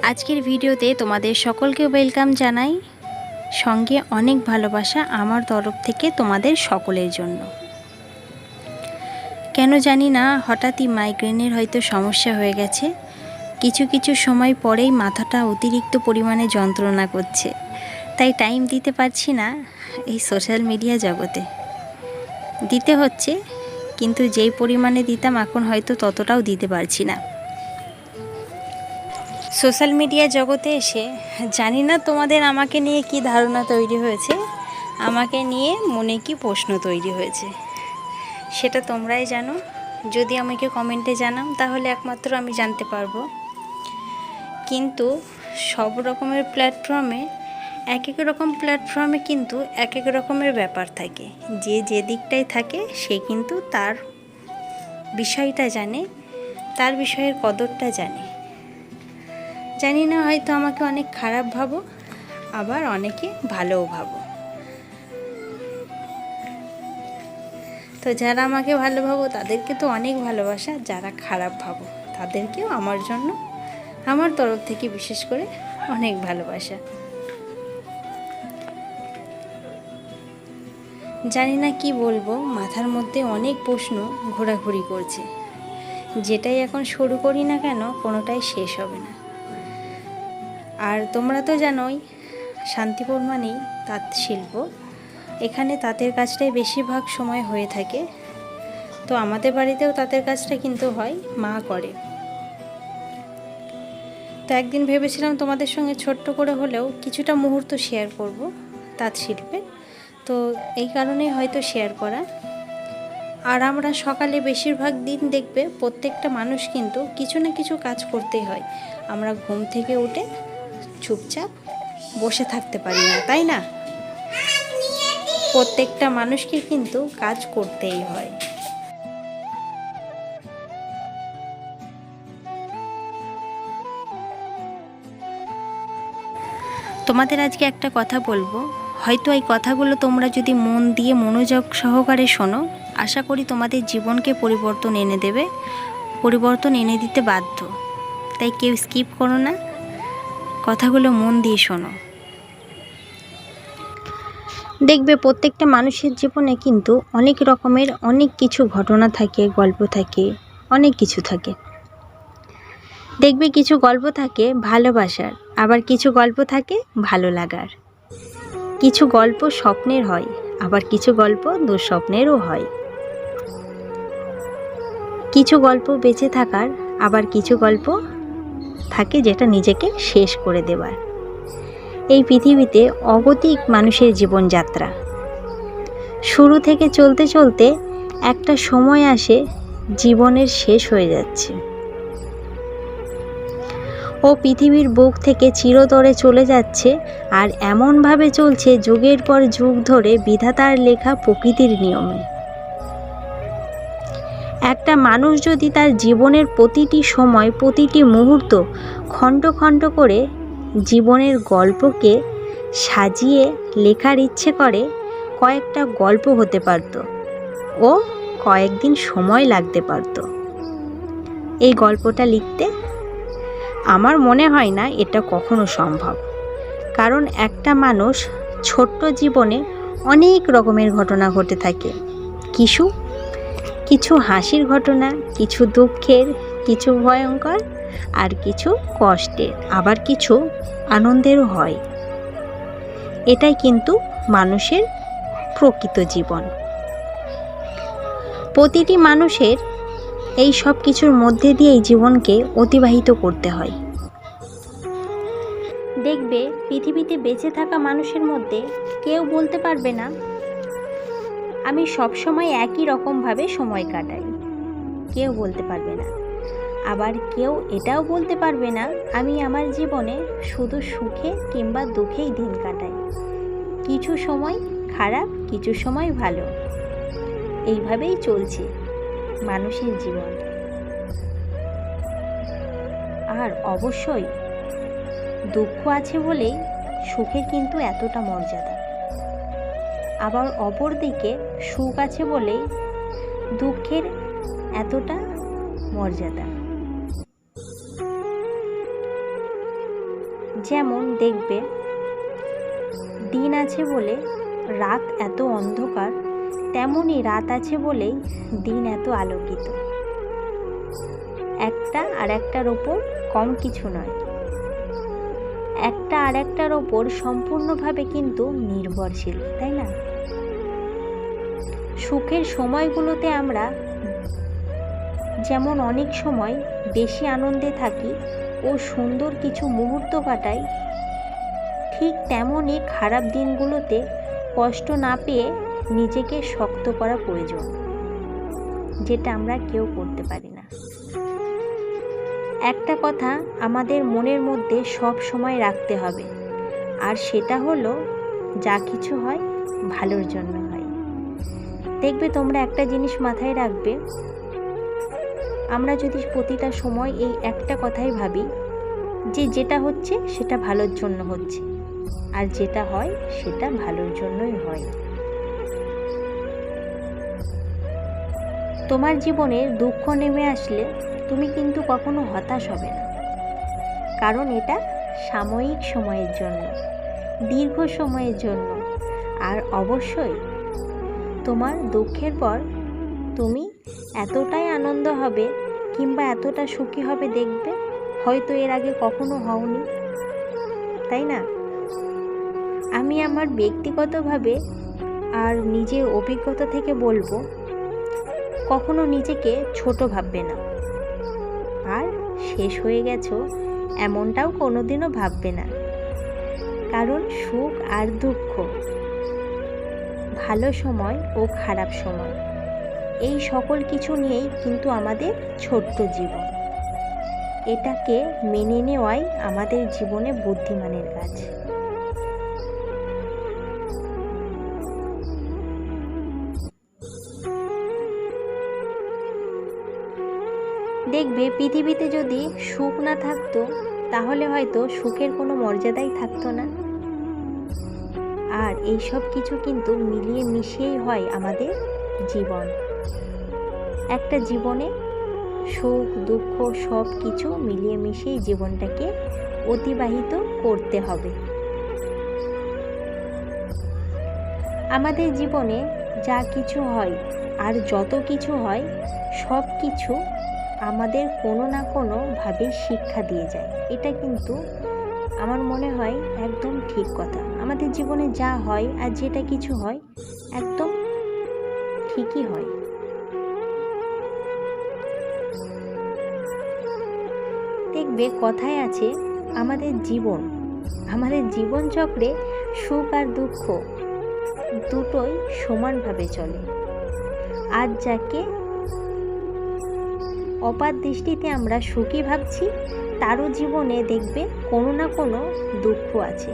আজকের ভিডিওতে তোমাদের সকলকে ওয়েলকাম জানাই, সঙ্গে অনেক ভালোবাসা আমার তরফ থেকে তোমাদের সকলের জন্য। কেন জানি না হঠাৎই মাইগ্রেনের হয়তো সমস্যা হয়ে গেছে। কিছু কিছু সময় পরেই মাথাটা অতিরিক্ত পরিমাণে যন্ত্রণা করছে, তাই টাইম দিতে পারছি না এই সোশ্যাল মিডিয়া জগতে। দিতে হচ্ছে, কিন্তু যেই পরিমাণে দিতাম এখন হয়তো ততটাও দিতে পারছি না। সোশ্যাল মিডিয়া জগতে এসে জানি না তোমাদের আমাকে নিয়ে কি ধারণা তৈরি হয়েছে, আমাকে নিয়ে মনে কি প্রশ্ন তৈরি হয়েছে সেটা তোমরাই জানো। যদি আমাকে কমেন্টে জানাও তাহলে একমাত্র আমি জানতে পারবো। কিন্তু সব রকমের প্ল্যাটফর্মে এক এক রকম প্ল্যাটফর্মে কিন্তু এক এক রকমের ব্যাপার থাকে। যে যে দিকটাই থাকে সে কিন্তু তার বিষয়টা জানে, তার বিষয়ের কদরটা জানে। জানি না, হয়তো আমাকে অনেক খারাপ ভাবো, আবার অনেকে ভালোও ভাবো। তো যারা আমাকে ভালো ভাবো তাদেরকে তো অনেক ভালোবাসা, যারা খারাপ ভাবো তাদেরকেও আমার জন্য আমার তরফ থেকে বিশেষ করে অনেক ভালোবাসা। জানি না কি বলবো, মাথার মধ্যে অনেক প্রশ্ন ঘোরাঘুরি করছে। যেটাই এখন শুরু করি না কেন কোনোটাই শেষ হবে না। আর তোমরা তো জানোই শান্তিপুর মানেই তাঁত শিল্প, এখানে তাঁতের কাজটাই বেশিরভাগ সময় হয়ে থাকে। তো আমাদের বাড়িতেও তাঁতের কাজটা কিন্তু হয়, মা করে। তো একদিন ভেবেছিলাম তোমাদের সঙ্গে ছোট্ট করে হলেও কিছুটা মুহূর্ত শেয়ার করব তাঁত শিল্পে, তো এই কারণেই হয়তো শেয়ার করা। আর আমরা সকালে বেশিরভাগ দিন দেখবে প্রত্যেকটা মানুষ কিন্তু কিছু না কিছু কাজ করতেই হয়। আমরা ঘুম থেকে উঠে চুপচাপ বসে থাকতে পারি না, তাই না? প্রত্যেকটা মানুষকে কিন্তু কাজ করতেই হয়। তোমাদের আজকে একটা কথা বলবো, হয়তো এই কথাগুলো তোমরা যদি মন দিয়ে মনোযোগ সহকারে শোনো, আশা করি তোমাদের জীবনকে পরিবর্তন এনে দেবে, পরিবর্তন এনে দিতে বাধ্য। তাই কেউ স্কিপ করো না, কথাগুলো মন দিয়ে শোনো। দেখবে প্রত্যেকটা মানুষের জীবনে কিন্তু অনেক রকমের অনেক কিছু ঘটনা থাকে, গল্প থাকে, অনেক কিছু থাকে। দেখবে কিছু গল্প থাকে ভালোবাসার, আবার কিছু গল্প থাকে ভালো লাগার। কিছু গল্প স্বপ্নের হয়, আবার কিছু গল্প দুঃস্বপ্নেরও হয়। কিছু গল্প বেঁচে থাকার, আবার কিছু গল্প থাকে যেটা নিজেকে শেষ করে দেবার। এই পৃথিবীতে অগতিক মানুষের জীবনযাত্রা। শুরু থেকে চলতে চলতে একটা সময় আসে জীবনের শেষ হয়ে যাচ্ছে। ও পৃথিবীর বুক থেকে চিরতরে চলে যাচ্ছে, আর এমনভাবে চলছে যুগের পর যুগ ধরে বিধাতার লেখা প্রকৃতির নিয়মে। একটা মানুষ যদি তার জীবনের প্রতিটি সময়, প্রতিটি মুহূর্ত খণ্ড খণ্ড করে জীবনের গল্পকে সাজিয়ে লেখার ইচ্ছে করে, কয়েকটা গল্প হতে পারত ও কয়েকদিন সময় লাগতে পারত এই গল্পটা লিখতে। আমার মনে হয় না এটা কখনো সম্ভব, কারণ একটা মানুষ ছোট্ট জীবনে অনেক রকমের ঘটনা ঘটে থাকে। কিছু হাসির ঘটনা, কিছু দুঃখের, কিছু ভয়ঙ্কর, আর কিছু কষ্টের, আবার কিছু আনন্দেরও হয়। এটাই কিন্তু মানুষের প্রকৃত জীবন। প্রতিটি মানুষের এই সব কিছুর মধ্যে দিয়েই জীবনকে অতিবাহিত করতে হয়। দেখবে পৃথিবীতে বেঁচে থাকা মানুষের মধ্যে কেউ বলতে পারবে না আমি সব সময় একই রকমভাবে সময় কাটাই, কেউ বলতে পারবে না। আবার কেউ এটাও বলতে পারবে না আমি আমার জীবনে শুধু সুখে কিংবা দুঃখেই দিন কাটাই। কিছু সময় খারাপ, কিছু সময় ভালো, এইভাবেই চলছে মানুষের জীবন। আর অবশ্যই দুঃখ আছে বলেই সুখের কিন্তু এতটা মর্যাদা, আবার অপরদিকে সুখ আছে বলেই দুঃখের এতটা মর্যাদা। যেমন দেখবে দিন আছে বলে রাত এত অন্ধকার, তেমনই রাত আছে বলেই দিন এত আলোকিত। একটা আর একটার ওপর কম কিছু নয়, একটা আর একটার ওপর সম্পূর্ণভাবে কিন্তু নির্ভরশীল, তাই না? সুখের সময়গুলোতে আমরা যেমন অনেক সময় বেশি আনন্দে থাকি ও সুন্দর কিছু মুহূর্ত কাটাই, ঠিক তেমনই খারাপ দিনগুলোতে কষ্ট না পেয়ে নিজেকে শক্ত করা প্রয়োজন, যেটা আমরা কেউ করতে পারি না। একটা কথা আমাদের মনের মধ্যে সব সময় রাখতে হবে, আর সেটা হলো যা কিছু হয় ভালোর জন্য হয়। দেখবে তোমরা একটা জিনিস মাথায় রাখবে, আমরা যদি প্রতিটা সময় এই একটা কথাই ভাবি যে যেটা হচ্ছে সেটা ভালোর জন্য হচ্ছে, আর যেটা হয় সেটা ভালোর জন্যই হয়। তোমার জীবনে দুঃখ নেমে আসলে তুমি কিন্তু কখনো হতাশ হবে না, কারণ এটা সাময়িক সময়ের জন্য, দীর্ঘ সময়ের জন্য। আর অবশ্যই তোমার দুঃখের পর তুমি এতটাই আনন্দ হবে কিংবা এতটা সুখী হবে, দেখবে হয়তো এর আগে কখনো হওনি, তাই না? আমি আমার ব্যক্তিগতভাবে আর নিজের অভিজ্ঞতা থেকে বলবো, কখনো নিজেকে ছোট ভাববে না, আর শেষ হয়ে গেছো এমনটাও কোনোদিনও ভাববে না। কারণ সুখ আর দুঃখ, ভালো সময় ও খারাপ সময়, এই সকল কিছু নিয়েই কিন্তু আমাদের ছোট্ট জীবন। এটাকে মেনে নেওয়াই আমাদের জীবনে বুদ্ধিমানের কাজ। দেখবে পৃথিবীতে যদি সুখ না থাকতো, তাহলে হয়তো সুখের কোনো মর্যাদাই থাকতো না। আর এই সব কিছু কিন্তু মিলিয়ে মিশিয়েই হয় আমাদের জীবন। একটা জীবনে সুখ দুঃখ সব কিছু মিলিয়ে মিশিয়ে জীবনটাকে অতিবাহিত করতে হবে। আমাদের জীবনে যা কিছু হয় আর যত কিছু হয়, সব কিছু আমাদের কোনো না কোনোভাবে শিক্ষা দিয়ে যায়। এটা কিন্তু আমার মনে হয় একদম ঠিক কথা। আমাদের জীবনে যা হয় আর যেটা কিছু হয় একদম ঠিকই হয়। দেখবে কথায় আছে, আমাদের জীবন চক্রে সুখ আর দুঃখ দুটোই সমানভাবে চলে। আর যাকে অপার দৃষ্টিতে আমরা সুখী ভাবছি, তারও জীবনে দেখবে কোনো না কোনো দুঃখ আছে,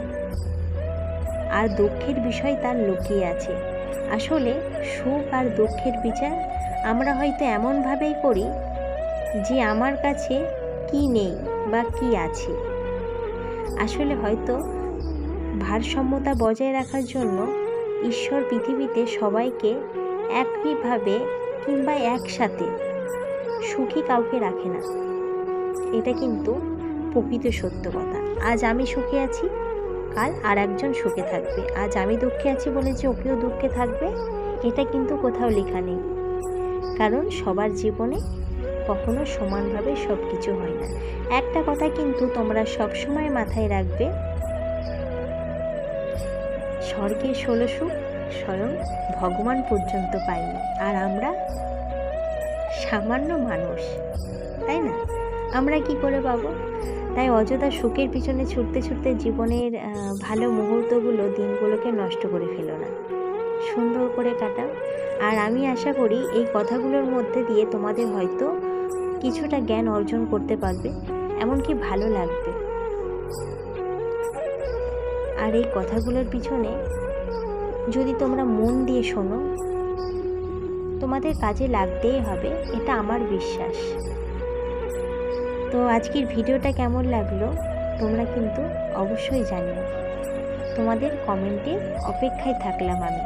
আর দুঃখের বিষয় তার লুকিয়ে আছে। আসলে সুখ আর দুঃখের বিচার আমরা হয়তো এমনভাবেই করি যে আমার কাছে কি নেই বা কি আছে। আসলে হয়তো ভারসাম্যতা বজায় রাখার জন্য ঈশ্বর পৃথিবীতে সবাইকে একইভাবে কিংবা একসাথে সুখী কাউকে রাখে না। এটা কিন্তু প্রকৃত সত্য কথা। আজ আমি সুখে আছি, কাল আর একজন সুখে থাকবে। আজ আমি দুঃখে আছি বলে যে ওকেও দুঃখে থাকবে, এটা কিন্তু কোথাও লেখা নেই। কারণ সবার জীবনে কখনো সমানভাবে সব কিছু হয় না। একটা কথা কিন্তু তোমরা সবসময় মাথায় রাখবে, স্বর্গের 16 সুখ স্বয়ং ভগবান পর্যন্ত পাইনি, আর আমরা সামান্য মানুষ, তাই না? আমরা কি করে পাবো? তাই অযথা সুখের পিছনে ছুটতে ছুটতে জীবনের ভালো মুহূর্তগুলো, দিনগুলোকে নষ্ট করে ফেলো না, সুন্দর করে কাটাও। আর আমি আশা করি এই কথাগুলোর মধ্যে দিয়ে তোমাদের হয়তো কিছুটা জ্ঞান অর্জন করতে পারবে, এমনকি ভালো লাগবে। আর এই কথাগুলোর পিছনে যদি তোমরা মন দিয়ে শোনো, তোমাদের কাজে লাগতেই হবে, এটা আমার বিশ্বাস। তো আজকের ভিডিওটা কেমন লাগলো তোমরা কিন্তু অবশ্যই জানিও। তোমাদের কমেন্টের অপেক্ষায় থাকলাম আমি।